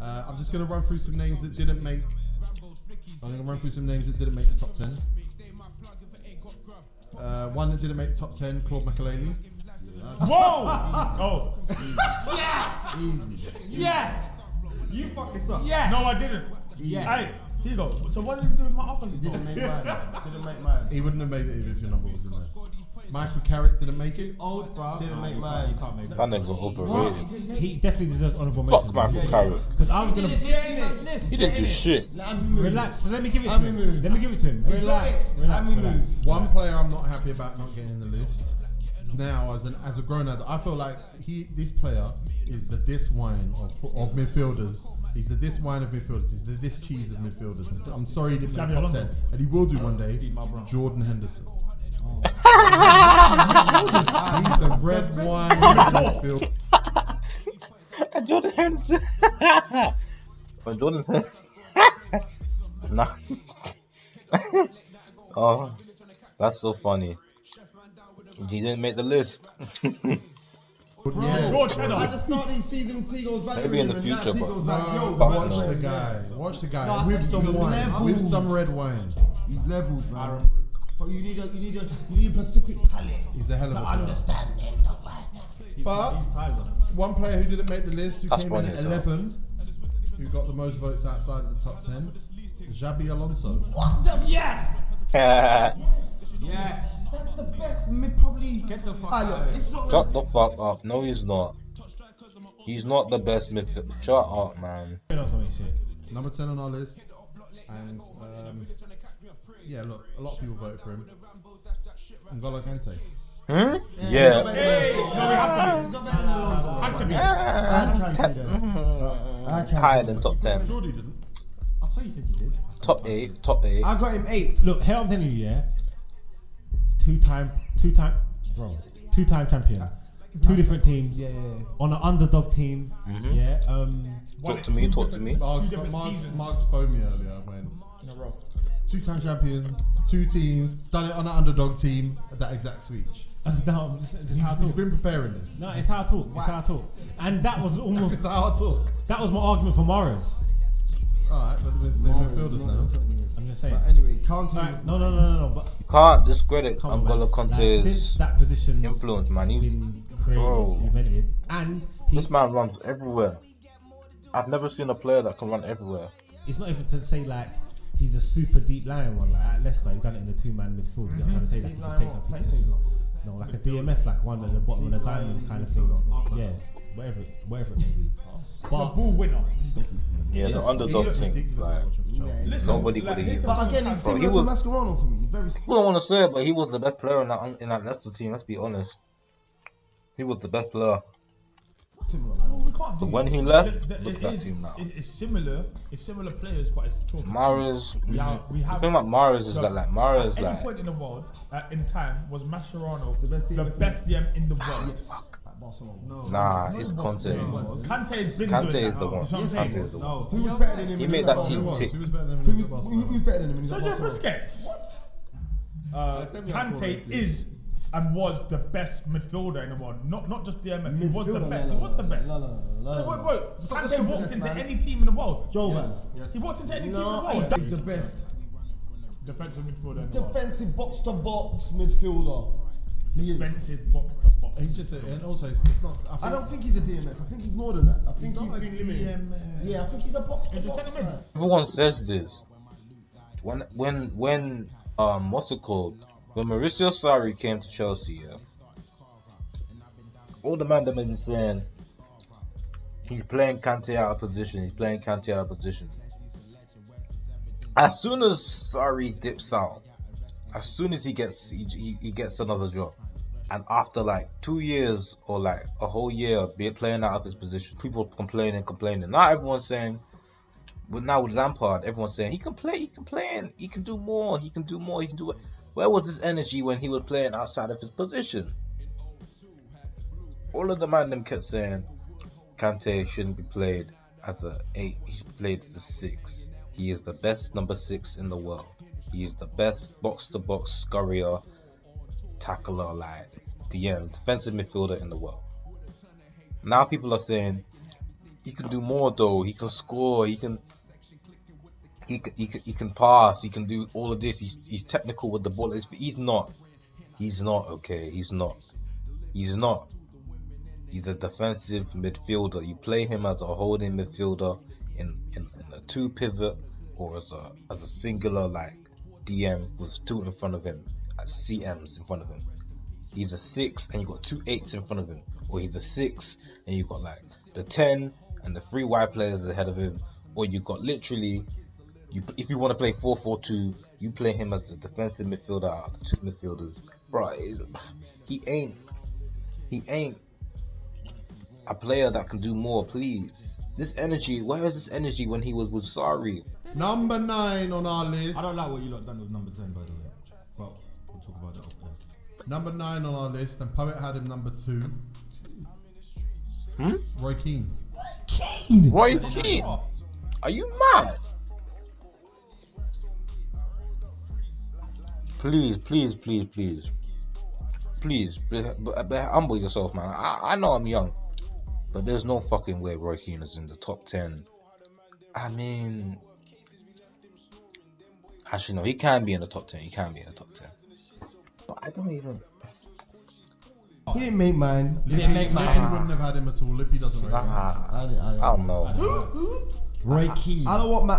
I'm just going to run through some names that didn't make. I'm going to run through some names that didn't make the top 10. One that didn't make the top 10, Claude Makelele. Whoa! Oh. Yes! Easy. Yes! You fucking suck. Yes! No, I didn't. Yes. Hey, here you go. So what did you do with my other? Didn't make mine. Didn't make mine. He wouldn't have made it even if your number was in there. Michael Carrick didn't make it. Old, bro. Didn't make You mine. can't make That that. nigga overrated. He definitely deserves honourable Fuck mention. Michael Carrick. Because I was gonna He didn't do shit. relax. So let me give it to I'm him. removed. Let me give it to him. He got Relax. it. Relax. I'm Relax. removed. One player I'm not happy about not getting in the list. Now, as a grown adult, I feel like this player is the this wine of midfielders. He's the this wine of midfielders. He's the this cheese of midfielders. I'm sorry he didn't make Xavi top Alonso. 10, and he will do one day. Steve Malbrougk. Jordan Henderson. He's the red wine midfield. And Jordan Henderson. But Jordan Henderson. Nah. Oh, that's so funny. He didn't make the list. Yes. George Cheddar. At the start of the season, Tigo's back. Maybe in the future, but- Tigo's like, yo, Fuck Watch no. the guy. Watch the guy No, I with said some he's wine, levels. with some red wine. He's levels, man. But you need a Pacific palate He's a hell of to a player. understand end of life. But He's Tizer. one player who didn't make the list, who That's came in funny at as hell. 11, who got the most votes outside of the top 10, Xabi Alonso. What the? Yes! Shut Yes! That's the best. Probably. Get the fuck Ah, out look, of here. it's not. the fuck up. No, he's not. He's not the best midfielder. Shut up, man. Number 10 on our list. And yeah, look, a lot of people voted for him. N'Golo Kante. Hmm? Yeah. Hey, no, we have to be. Has to be. Higher than top 10. Jordy didn't. I saw you said you did. Top 8. Top 8. I got him 8. Look, here I'm telling you, yeah. Two-time champion. Two different teams. Yeah. On an underdog team. Yeah. Talk to me. Talk to me. Mark's phoned me earlier when In a row. 2-time champion, 2 teams, done it on an underdog team, that exact speech. No, I'm just, it's how I He's talk. been preparing this. No, it's how I talk. It's how I talk. And that was almost. It's how I talk. That was my argument for Morris. Alright, but we're saying midfielders now. I'm just saying. But anyway, counting. No. But You can't discredit come on, man. N'Golo Like, since Kante's that position influence, man. He's, been created, Bro. invented, and he, this man runs everywhere. I've never seen a player that can run everywhere. it's not even to say like he's a super deep lying one. Like at Leicester, he done it in the 2-man midfield. You know, I'm trying to say that he just takes up people. No, like a DMF, like one at the bottom of the diamond kind of thing. Yeah, whatever it may be. The But ball winner. Yeah, the underdog thing. Like, Listen, nobody like, could here's have the even. But again, he's Bro, he similar to was. Mascherano for me. He's very. People don't want to say it, but he was the best player in that Leicester team. Let's be honest. He was the best player. Similar. Well, we can't do When it. he left, The- look at that team now. It's similar. It's similar players, but it's talking. Mahrez. Yeah, we The have. thing about Mahrez is So, like Mahrez, at any like point in the world, in time, was Mascherano The best the DM best DM in the world? At Barcelona. No. nah, it's Conte. Kante's been Kante doing is that. the one. That's what I'm Kante saying. is the one. No. Who was better than him? He when made was that at team Barcelona? tick. Who was better than him? Who's better than him? when he was at Sergio Barcelona? Busquets. Send me a call, Kante please. is and was the best midfielder in the world. Not just DMF. He was the Midfielder, best. no, He was the no, best. no. Wait. Stop the Kante stupidness, walked into man. any team in the world. Jovan. He walked into any team in the No, world. he's the best. Defensive midfielder in the world. Defensive box to box midfielder. He is. Defensive box to box. He's just, and also it's not. I don't think he's a DMF. I think he's more than that. I think not he's a been limited. DMF. Yeah, I think he's a box to He's a box. centre mid. man. Everyone says this. When what's it called? When Mauricio Sarri came to Chelsea, yeah, all the man that made me saying he's playing Kante out of position. He's playing Kante out of position. As soon as Sarri dips out, as soon as he gets another job, and after like 2 years or like a whole year of playing out of his position, people complaining. Now everyone's saying. But now with Lampard, everyone's saying he can play, he can do more, he can do it. Where was his energy when he was playing outside of his position? All of the man them kept saying Kante shouldn't be played as a 8, he should be played as a 6. He is the best number 6 in the world. He is the best box to box scurrier, tackler, like DM, defensive midfielder in the world. Now people are saying he can do more though. He can score. He can pass. He can do all of this. He's technical with the ball. He's not. Okay. He's not. He's a defensive midfielder. You play him as a holding midfielder in a two pivot or as a singular like DM with two in front of him, as CMs in front of him. He's a 6 and you got 2 8s in front of him, or he's a 6 and you got like the 10 and the 3 wide players ahead of him, or you got literally. If you want to play 4-4-2, you play him as the defensive midfielder out of the 2 midfielders. Bro, he ain't a player that can do more, please. This energy, where is this energy when he was with Sarri? Number 9 on our list. I don't like what you lot done with number 10, by the way. But we'll talk about that off air. Number 9 on our list, and Poet had him number 2. Roy Keane. Roy Keane? Are you mad? Please, humble yourself, man. I know I'm young, but there's no fucking way Roy Keane is in the top 10. I mean, actually no, he can be in the top 10. But I don't even. He didn't make mine. Lippy wouldn't have had him at all. Lippy doesn't rate him. I don't know. Roy Keane. I don't want man.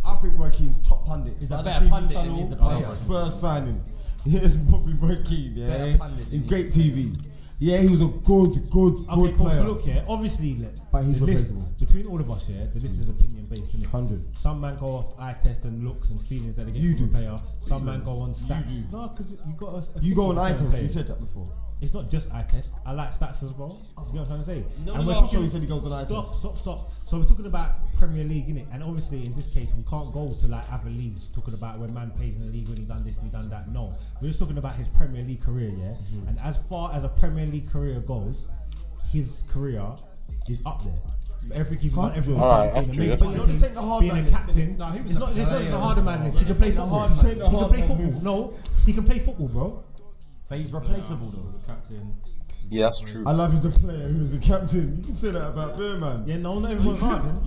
I think Roy Keane's top pundit. He's a Like better the TV pundit than channel, he's a like player. his first signing. It's probably Roy Keane. Yeah, Better pundit than he's great TV. Yeah, he was a good Okay, cool. player. So look, yeah, obviously, But he's the list, replaceable. between all of us, yeah, the list is opinion based, isn't it? 100. Some man go off eye test and looks and feelings that they get You from a do. player. Some man go on stats. do. No, because you got a You go on eye certain test. You players. said that before. It's not just eye test. I like stats as well. You know what I'm trying to say? No, and no, we're I'm talking. sure he said he goes on eye test. Stop. So we're talking about Premier League, innit? And obviously, in this case, we can't go to like other leagues talking about when man plays in the league when he done this and he done that. No, we're just talking about his Premier League career, yeah. And as far as a Premier League career goes, his career is up there. For everything he's won, everything he's Alright, done, that's being a true, major that's team, true. This ain't the hard being man a list, captain. No, he was It's a not player. the harder man list. He can play football. This ain't the He can hard play man football. list. No, he can play football, bro. But he's replaceable though. The captain. Yeah, that's true. I love he's the player who's the captain. You can say that about Bear, man. Yeah, no, not You everyone's can't. captain.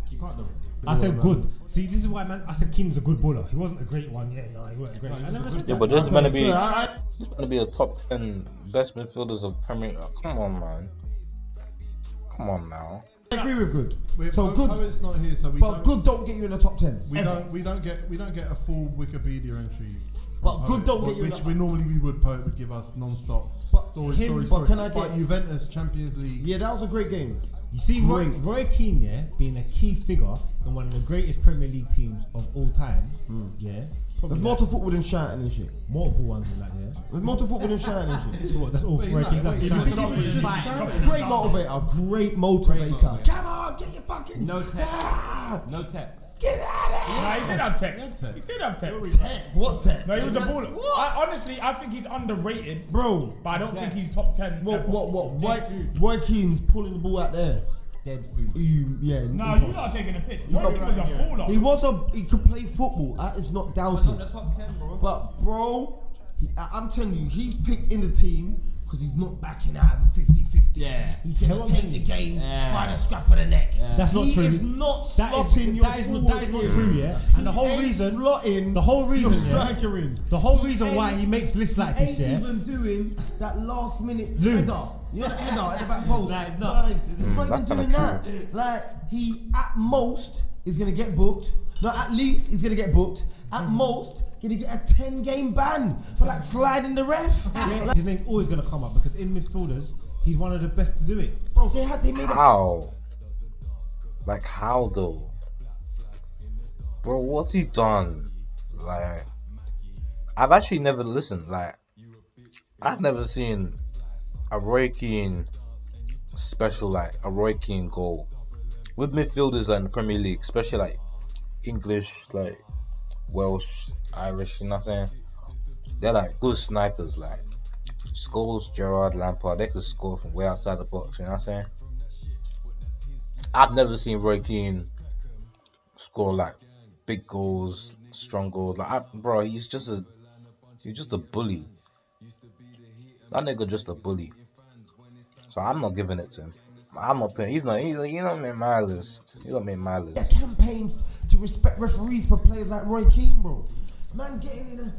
You can't though. I said good. See, this is why, man. I said Keane's a good bowler. He wasn't a great one. Yeah, no, he wasn't great. I never said Yeah, that. but this is gonna be Yeah, a top 10 best midfielders of Premier. Come on, man. Come on now. I agree with good. So Poet's not here, so we But don't. good don't get you in the top 10. We don't get a full Wikipedia entry. But good don't get you in which the- we normally would. Poet would give us non-stop But story. but can I But get- Juventus Champions League. Yeah, that was a great game. You see, Roy Keane, yeah, being a key figure in one of the greatest Premier League teams of all time, yeah. Probably There's more to football than shouting and shit. multiple ones in that, yeah. There's more to football than shouting and shit. So what, that's all Wait, Roy no, Keane wait, does. you Shouting. think he was just shouting? Great motivator, great motivator. Come on, get your fucking. No tech. Ah, No tech. get out of here. No, he did have tech. He had tech. He did have tech. What tech? No, he was a baller. Honestly, I think he's underrated, Bro, but I don't think he's top 10. what? ever. Roy Keane's pulling the ball out there. Dead food. Yeah. No, impossible. you're not taking a piss. Roy Keane was a baller. He could play football. That is not But doubted. not the top 10, bro. But bro, I'm telling you, he's picked in the team because he's not backing out of a 50-50. Yeah. He can take the game Yeah. by the scruff of the neck. That's not he true. is not That slotting is your that is forward not in. true, yeah. And the He whole ain't reason, slotting the whole your reason, yeah. striker in. The whole He reason why ain't- he makes lists like this, ain't yeah. even doing that last minute Loose. header. You know the header at the back post. Like, no. Like, he's not that's even doing kinda that. Like he at most is gonna get booked. No, at least he's gonna get booked. At most, gonna get a 10-game ban for like sliding the ref. Yeah, his name's always gonna come up because in midfielders, he's one of the best to do it. Bro, they made a How? Like how though? Bro, what's he done? Like, I've actually never listened. Like, I've never seen a Roy Keane special, like a Roy Keane goal with midfielders in the Premier League, especially like English, like Welsh, Irish. You know what I'm saying? They're like good snipers. Like Scholes, Gerrard, Lampard, they could score from way outside the box. You know what I'm saying? I've never seen Roy Keane score like big goals, strong goals. Like, bro, he's just a bully. That nigga just a bully. So I'm not giving it to him. I'm not paying. He's not made my list. He don't make my A list. campaign to respect referees for players like Roy Keane, bro. Man getting in a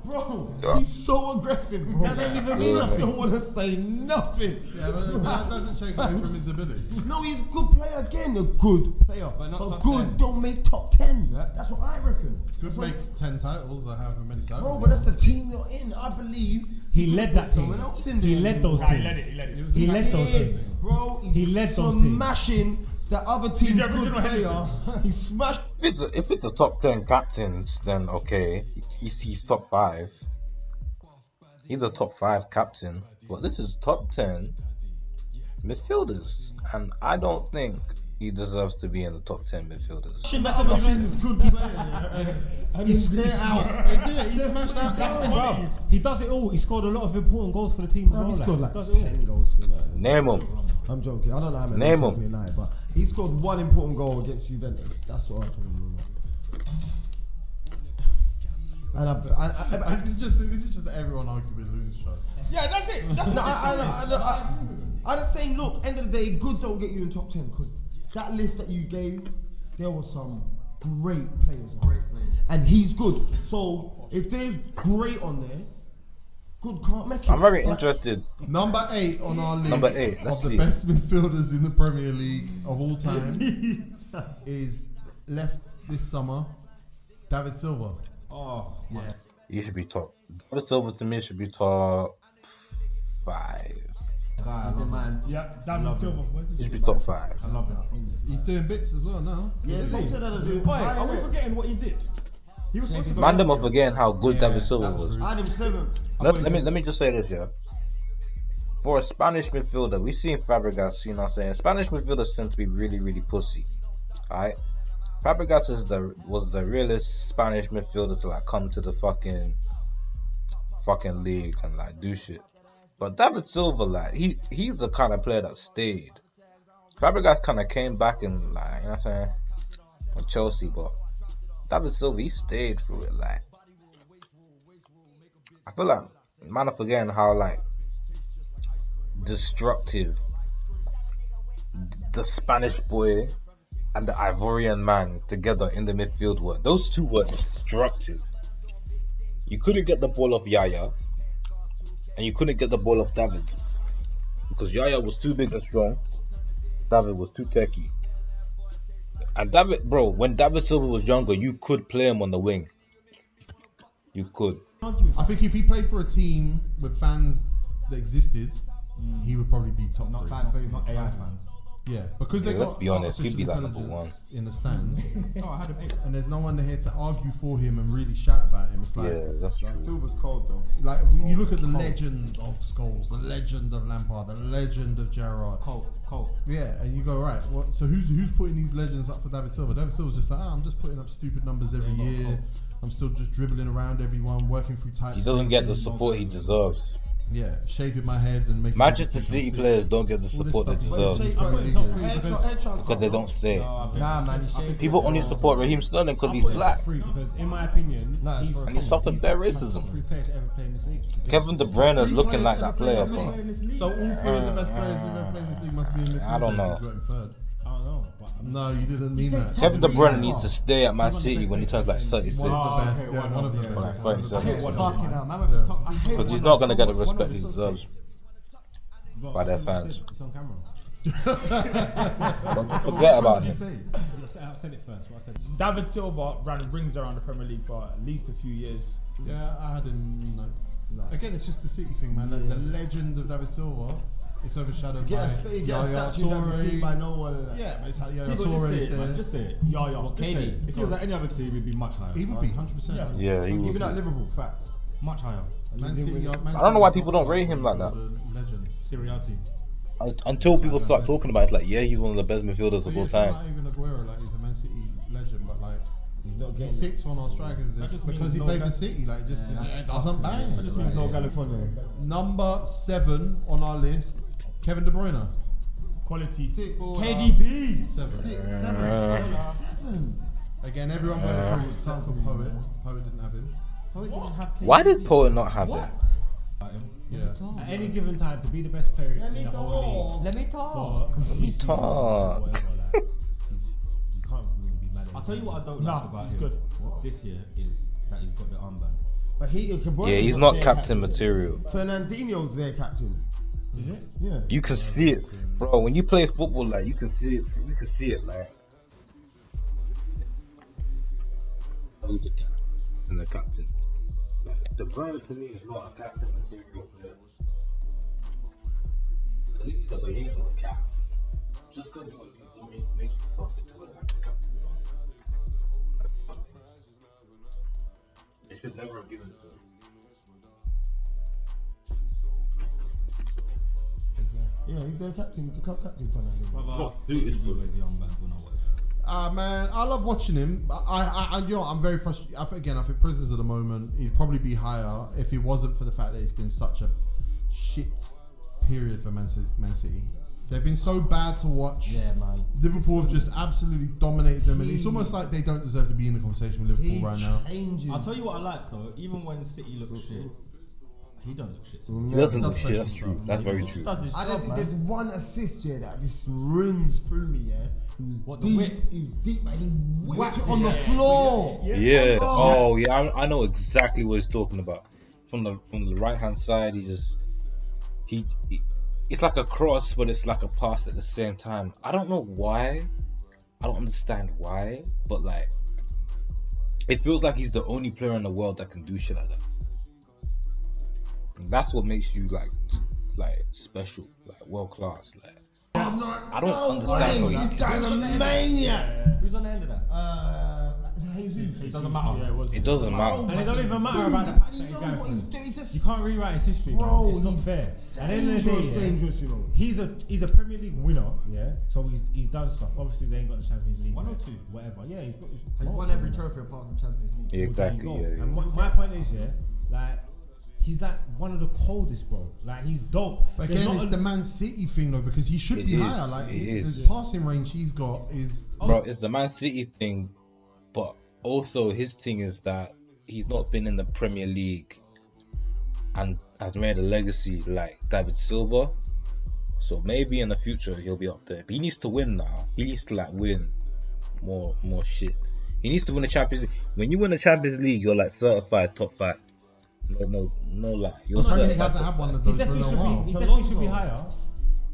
bro. He's so aggressive, bro. That ain't even mean I nothing. don't want to say nothing. Yeah, but that doesn't take away from his ability. No, he's a good player again. A good player, But not but top good 10. don't make top 10. That's what I reckon. Good makes 10 titles or however many titles. Bro, but that's the team you're in. I believe He led that team. someone else in there. He led those Nah, he teams. led it. He led it. He led those teams. Bro, He led those teams. smashing the other team's the good original player. He smashed. If it's the top 10 captains, then okay, he's top 5. He's a top 5 captain, but this is top 10 midfielders, and I don't think he deserves to be in the top 10 midfielders. He's there out. He smashed that. Bro, he does it all. He scored a lot of important goals for the team as well. He scored like Does it all. 10 goals for United. Name him. I'm joking. I don't know how many Name goals him. for United, but he scored one important goal against Juventus. That's what I'm talking about. And This is just everyone arguing lose shot. Yeah, that's it. That's No, what I'm just saying, look, end of the day, good don't get you in top 10 because that list that you gave, there were some great players. And he's good. So if there's great on there, good can't make it. I'm very It's like- interested. Number 8 on our list Number 8, let's of the see. best midfielders in the Premier League of all time is left this summer, David Silva. Oh, my. He should be top. David Silva to me should be top 5. He's a man. Yeah, David Silva. Where's He this should be shit, top man? 5. I love him. He's doing bits as well now. Yeah, Boy, are we forgetting what he did? He was supposed to go. Man, them are forgetting how good David that Silva was was. rude. I had him 7. Let me just say this, yeah. For a Spanish midfielder, we've seen Fabregas, you know what I'm saying? Spanish midfielders tend to be really, really pussy. Alright? Fabregas was the realest Spanish midfielder to like come to the fucking league and like do shit. But David Silva, like, he's the kind of player that stayed. Fabregas kind of came back and like, you know what I'm saying? With Chelsea, but David Silva, he stayed through it, like. I feel like man are forgetting how like destructive the Spanish boy and the Ivorian man together in the midfield were. Those two were destructive. You couldn't get the ball off Yaya, and you couldn't get the ball off David because Yaya was too big and strong. David was too techy. And David, bro, when David Silva was younger, you could play him on the wing. You could. I think if he played for a team with fans that existed, he would probably be top Not 3. fan favorite, not AI fans. Yeah, because they Yeah, got let's be honest, he'd be like artificial number intelligence in the stands, Oh, I had him 8. and there's no one here to argue for him and really shout about him. It's like, Yeah, that's true. Silver's cold though. like you look at the legend of Scholes, the legend of Lampard, the legend of Gerrard. Colt. Yeah, and you go, right, what? So who's putting these legends up for David Silva? David Silva's just like, I'm just putting up stupid numbers every year. I'm still just dribbling around everyone, working through tight He doesn't get the spaces. support he deserves. Yeah, shaving my head and making Manchester people think City I'm sick. players don't get the All this support they stuff. deserve because they don't stay. Nah, man, he's shaved. People only support Raheem Sterling because he's Put him black. top 3 because, in my opinion, No, it's he's for- And he suffered bare top racism. 3 player to ever play in this league. Kevin De Bruyne is looking like that player, bro. So all 3 of the best players who've ever played in this league must be in midfield. I don't know. Who's got him third? I don't know. But No, you didn't mean that. Kevin De Bruyne needs to stay at Man City when he turns like 36. One of the Oh, best. okay, Yeah, one one of of the the best. Like 37. Fucking hell, man. With top- I hate Because one he's of not going to them. get the One of respect them he so deserves sick. by their fans. It's on camera. Don't forget about What did you him. say? I said it first. What I said. David Silva ran rings around the Premier League for at least a few years. Yeah, I had him. Again, it's just the City thing, man. The legend of David Silva is overshadowed by Yaya Toure. by no one. And that. Yeah, but it's like Yaya Just say Toure it, is man. there. Just say it. Yeah. Just say it. If he was at any other team, he'd be much higher. He would be 100%. Yeah. Yeah, he was. Even at Liverpool, fact. Much higher. Man City, I don't know why people don't rate him like that. Legends. Sirianni. Until people start talking about it, it's like, yeah, he's one of the best midfielders of all It's time. not even Aguero, like he's a Man City legend, but like he's sixth on our strikers That list just because means he no played for guy- City. Like just it doesn't bang. That just means no Galifone. Number 7 on our list, Kevin De Bruyne. Quality. KDB. 7. Again, everyone went through except for Poet. Poet didn't have him. Why did Poet not have it? What? Yeah. At any given time, to be the best player Let in me the whole league. Let me talk. For a few seasons or talk. whatever, like, you can't really be mad at him. I'll tell you what I don't Nah, like about he's him good. this year is that he's got the armband. But Yeah, he's not captain material. Fernandinho's their captain. Is it? Yeah. You can see it, bro. When you play football, like you can see it. You can see it, like. Who's the captain? And the captain. Like, De Bruyne to me is not a captain material player. At least the way he's not a captain. Just because he makes you perfect to like a captain. They should never have given it to him. Yeah, he's their captain. He's the club captain. Fernandinho. Not suited for with the armband when I watch. Man, I love watching him. I'm very frustrated. I think Prisoners at the moment, he'd probably be higher if it wasn't for the fact that it's been such a shit period for Man City. They've been so bad to watch. Yeah, man. Liverpool have just absolutely dominated them, and it's almost like they don't deserve to be in the conversation with Liverpool right now. Changes. I'll tell you what I like though. Even when City looks shit, he don't look shit. He doesn't look That's shit. That's special, true. That's very true. Does his I job, don't think man. there's one assist here that just rings through me. Yeah, he was What, the deep. whip? He was deep, man. He whipped it Whacked on it, the yeah. floor. Yeah. Oh, yeah. I know exactly what he's talking about. From the right hand side, he it's like a cross, but it's like a pass at the same time. I don't know why. I don't understand why, but like, it feels like he's the only player in the world that can do shit like that. And that's what makes you like special, like world class. Like, I don't understand how This he. guy's a maniac. Who's on the end of that? Jesus. It doesn't matter. Yeah, it was. It doesn't matter. And it don't even matter about the patch that He he's knows going what he's through. doing. He's just You can't rewrite his history, Bro, man. It's not he's fair. At the end of the day, yeah, dangerous, you know. he's a Premier League winner, yeah. So he's done stuff. Obviously, they ain't got the Champions League. One or yet, two. whatever. Yeah, he's got. He's won every trophy apart from Champions League. Yeah, exactly. Well, there you Yeah, go. yeah. And my point is, yeah, like he's like one of the coldest, bro. Like he's dope. But There's again, not it's a- the Man City thing though, because he should It be is, higher. Like it is. the passing range he's got is. Bro, it's the Man City thing, but also his thing is that he's not been in the Premier League and has made a legacy like David Silva. So maybe in the future he'll be up there. But he needs to win now. He needs to like win more shit. He needs to win the Champions League. When you win the Champions League, you're like certified top 5. No lie. You're Premier League certified hasn't top had one five. of He those for a definitely little should while. be. He definitely should be higher.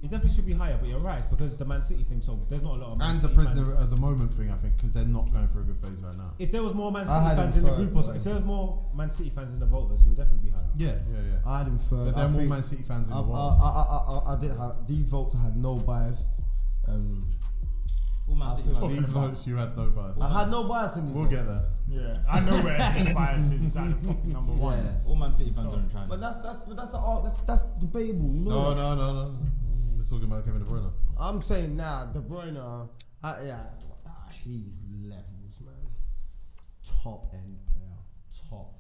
He definitely should be higher. But you're right because the Man City thing. So there's not a lot of. Man And the City prisoner fans. at the moment thing, I think, because they're not going through a good phase right now. If there was more Man I City had fans him in the third, group, or man. if there was more Man City fans in the voters, he'll definitely be higher. Yeah. I had him third. But there I are more think- Man City fans in the I world. did have these votes. I had no bias. All Man City fans. These votes, you had no bias. I had no bias in these. We'll votes. get there. Yeah, I know where bias is. It's at the fucking number one. Yeah. All Man City fans are in China. But that's debatable. You know. No. We're talking about Kevin De Bruyne. I'm saying now, De Bruyne, he's levels, man. Top end player. Top.